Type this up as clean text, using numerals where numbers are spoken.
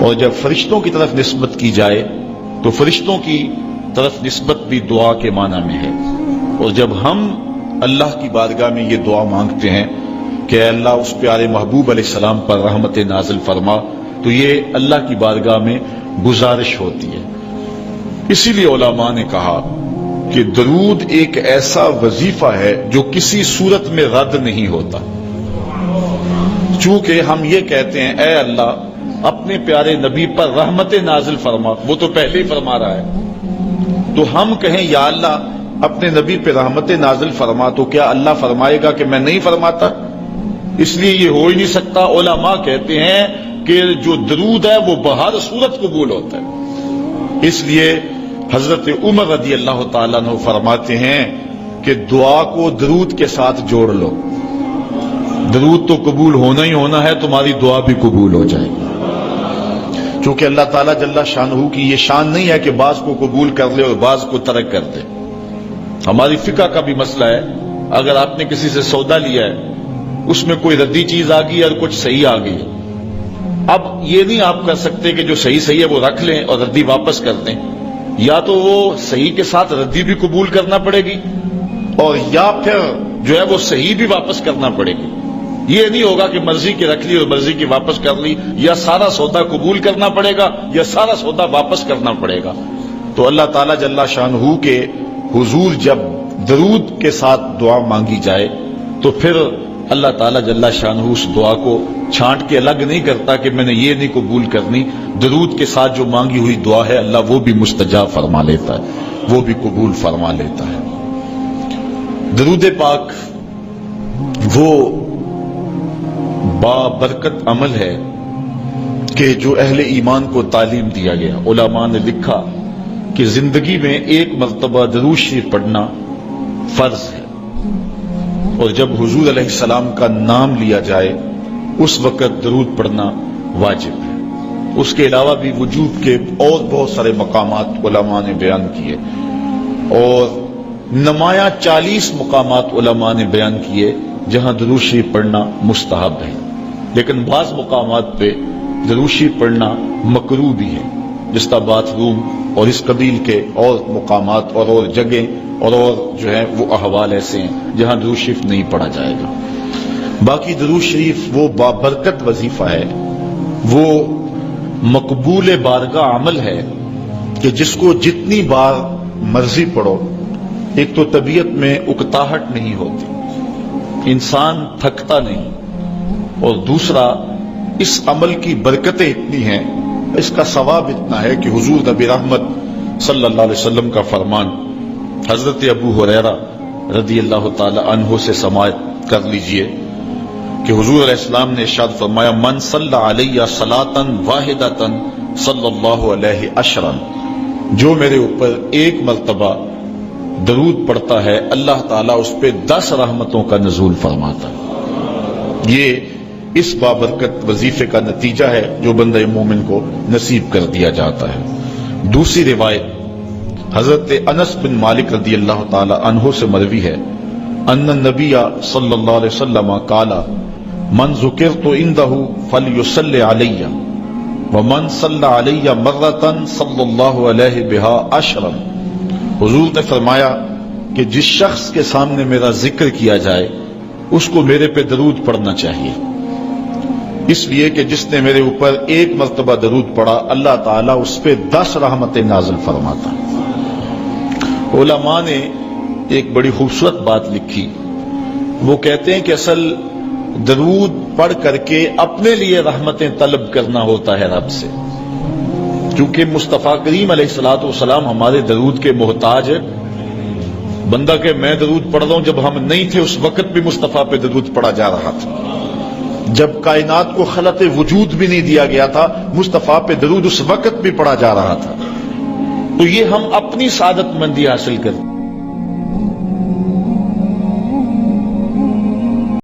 اور جب فرشتوں کی طرف نسبت کی جائے تو فرشتوں کی طرف نسبت بھی دعا کے معنی میں ہے. اور جب ہم اللہ کی بارگاہ میں یہ دعا مانگتے ہیں کہ اے اللہ اس پیارے محبوب علیہ السلام پر رحمت نازل فرما، تو یہ اللہ کی بارگاہ میں گزارش ہوتی ہے. اسی لیے علماء نے کہا کہ درود ایک ایسا وظیفہ ہے جو کسی صورت میں رد نہیں ہوتا. چونکہ ہم یہ کہتے ہیں اے اللہ اپنے پیارے نبی پر رحمت نازل فرما، وہ تو پہلے ہی فرما رہا ہے، تو ہم کہیں یا اللہ اپنے نبی پہ رحمت نازل فرما، تو کیا اللہ فرمائے گا کہ میں نہیں فرماتا؟ اس لیے یہ ہو ہی نہیں سکتا. علماء کہتے ہیں کہ جو درود ہے وہ بہر صورت قبول ہوتا ہے. اس لیے حضرت عمر رضی اللہ تعالیٰ عنہ فرماتے ہیں کہ دعا کو درود کے ساتھ جوڑ لو، درود تو قبول ہونا ہی ہونا ہے، تمہاری دعا بھی قبول ہو جائے گی. چونکہ اللہ تعالیٰ جل شانہ کی یہ شان نہیں ہے کہ بعض کو قبول کر لے اور بعض کو ترک کر دے. ہماری فقہ کا بھی مسئلہ ہے، اگر آپ نے کسی سے سودا لیا ہے، اس میں کوئی ردی چیز آ گئی اور کچھ صحیح آ گئی، اب یہ نہیں آپ کر سکتے کہ جو صحیح ہے وہ رکھ لیں اور ردی واپس کر دیں. یا تو وہ صحیح کے ساتھ ردی بھی قبول کرنا پڑے گی اور یا پھر جو ہے وہ صحیح بھی واپس کرنا پڑے گی. یہ نہیں ہوگا کہ مرضی کی رکھ لی اور مرضی کی واپس کر لی، یا سارا سودا قبول کرنا پڑے گا یا سارا سودا واپس کرنا پڑے گا. تو اللہ تعالیٰ جل شانہ کے حضور جب درود کے ساتھ دعا مانگی جائے تو پھر اللہ تعالیٰ جل شانہ اس دعا کو چھانٹ کے الگ نہیں کرتا کہ میں نے یہ نہیں قبول کرنی. درود کے ساتھ جو مانگی ہوئی دعا ہے اللہ وہ بھی مستجاب فرما لیتا ہے، وہ بھی قبول فرما لیتا ہے. درود پاک وہ بابرکت عمل ہے کہ جو اہل ایمان کو تعلیم دیا گیا. علماء نے لکھا کہ زندگی میں ایک مرتبہ درود شریف پڑھنا فرض ہے، اور جب حضور علیہ السلام کا نام لیا جائے اس وقت درود پڑھنا واجب ہے. اس کے علاوہ بھی وجوب کے اور بہت سارے مقامات علماء نے بیان کیے، اور نمایاں 40 مقامات علماء نے بیان کیے جہاں درود شریف پڑھنا مستحب ہے. لیکن بعض مقامات پہ درود شریف پڑھنا مکروہ بھی ہے، جس طرح باتھ روم اور اس قبیل کے اور مقامات اور جگہیں اور جو ہے وہ احوال ایسے ہیں جہاں درود شریف نہیں پڑھا جائے گا. باقی درود شریف وہ بابرکت وظیفہ ہے، وہ مقبول بارگاہ عمل ہے کہ جس کو جتنی بار مرضی پڑھو، ایک تو طبیعت میں اکتاہٹ نہیں ہوتی، انسان تھکتا نہیں، اور دوسرا اس عمل کی برکتیں اتنی ہیں، اس کا ثواب اتنا ہے کہ حضور نبی رحمت صلی اللہ علیہ وسلم کا فرمان حضرت ابو ہریرہ رضی اللہ تعالی عنہ سے سماعت کر لیجئے کہ حضور علیہ السلام نے ارشاد فرمایا من صلی علیہ صلاۃ واحدۃ صلی اللہ علیہ عشرا، جو میرے اوپر ایک مرتبہ درود پڑھتا ہے اللہ تعالیٰ اس پہ 10 رحمتوں کا نزول فرماتا ہے. یہ اس بابرکت وظیفے کا نتیجہ ہے جو بندہ مومن کو نصیب کر دیا جاتا ہے. دوسری روایت حضرت انس بن مالک رضی اللہ تعالی عنہ سے مروی ہے ان النبی صلی اللہ علیہ وسلم قال من ذکرت عنده فلیصلی علی ومن صلی علی مرۃ صلی اللہ علیہ بها عشرا. حضور نے فرمایا کہ جس شخص کے سامنے میرا ذکر کیا جائے اس کو میرے پہ درود پڑھنا چاہیے، اس لیے کہ جس نے میرے اوپر ایک مرتبہ درود پڑھا اللہ تعالیٰ اس پہ 10 رحمتیں نازل فرماتا. علماء نے ایک بڑی خوبصورت بات لکھی، وہ کہتے ہیں کہ اصل درود پڑھ کر کے اپنے لیے رحمتیں طلب کرنا ہوتا ہے رب سے، کیونکہ مصطفیٰ کریم علیہ الصلوۃ والسلام ہمارے درود کے محتاج ہے. بندہ کہ میں درود پڑھ رہا ہوں، جب ہم نہیں تھے اس وقت بھی مصطفیٰ پہ درود پڑھا جا رہا تھا. جب کائنات کو خلق وجود بھی نہیں دیا گیا تھا مصطفیٰ پہ درود اس وقت بھی پڑھا جا رہا تھا. تو یہ ہم اپنی سعادت مندی حاصل کرتے